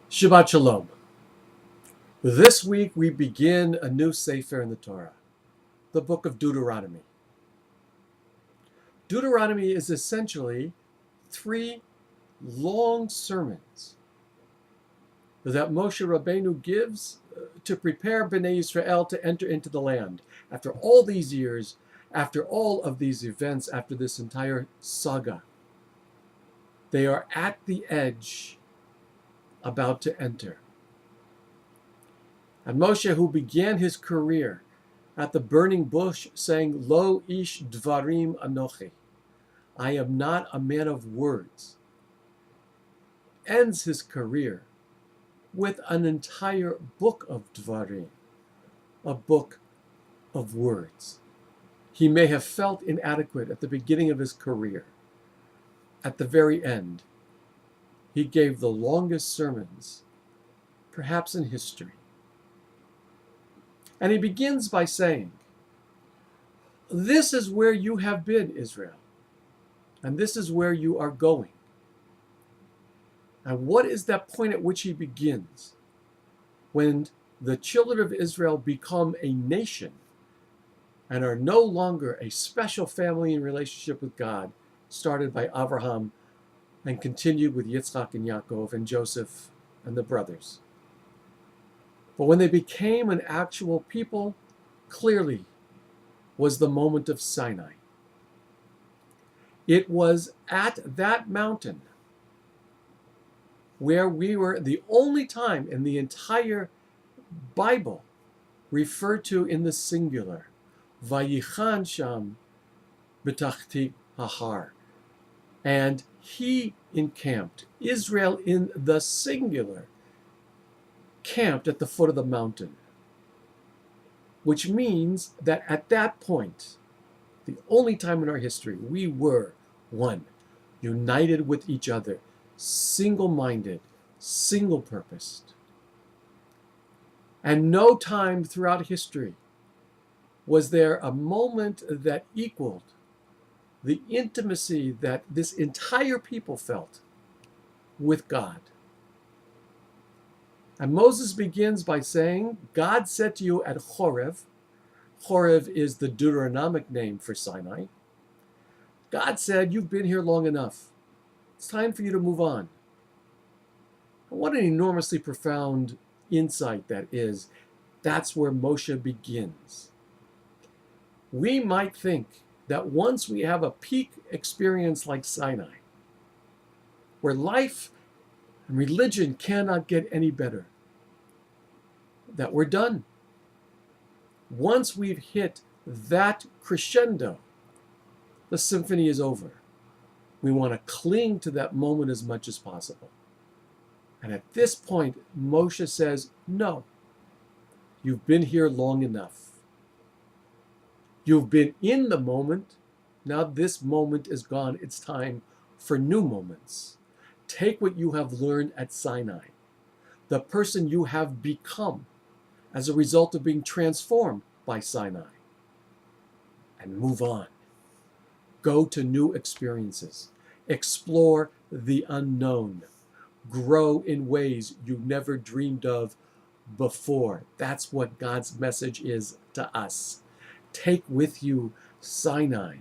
Shabbat Shalom. This week we begin a new Sefer in the Torah, the book of Deuteronomy. Deuteronomy is essentially 3 long sermons that Moshe Rabbeinu gives to prepare Bnei Yisrael to enter into the land. After all these years, after all of these events, after this entire saga, they are at the edge, about to enter. And Moshe, who began his career at the burning bush saying, Lo ish Dvarim anochi, I am not a man of words, ends his career with an entire book of Dvarim, a book of words. He may have felt inadequate at the beginning of his career. At the very end, he gave the longest sermons, perhaps in history. And he begins by saying, this is where you have been, Israel, and this is where you are going. And what is that point at which he begins? When the children of Israel become a nation and are no longer a special family in relationship with God, started by Abraham and continued with Yitzchak and Yaakov and Joseph and the brothers. But when they became an actual people, clearly was the moment of Sinai. It was at that mountain where we were the only time in the entire Bible referred to in the singular, Vayichan sham b'tachti hahar. And he encamped, Israel in the singular, camped at the foot of the mountain. Which means that at that point, the only time in our history, we were one, united with each other, single-minded, single-purposed. And no time throughout history was there a moment that equaled the intimacy that this entire people felt with God. And Moses begins by saying, God said to you at Chorev, Chorev is the Deuteronomic name for Sinai. God said, you've been here long enough. It's time for you to move on. And what an enormously profound insight that is. That's where Moshe begins. We might think that once we have a peak experience like Sinai, where life and religion cannot get any better, that we're done. Once we've hit that crescendo, the symphony is over. We want to cling to that moment as much as possible. And at this point, Moshe says, no, you've been here long enough. You've been in the moment. Now this moment is gone. It's time for new moments. Take what you have learned at Sinai, the person you have become as a result of being transformed by Sinai, and move on. Go to new experiences. Explore the unknown. Grow in ways you never dreamed of before. That's what God's message is to us. Take with you Sinai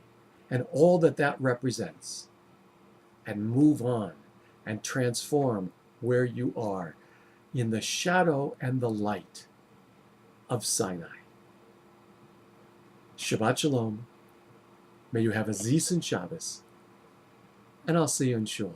and all that that represents, and move on and transform where you are in the shadow and the light of Sinai. Shabbat Shalom. May you have a Zis and Shabbos, and I'll see you in Shul.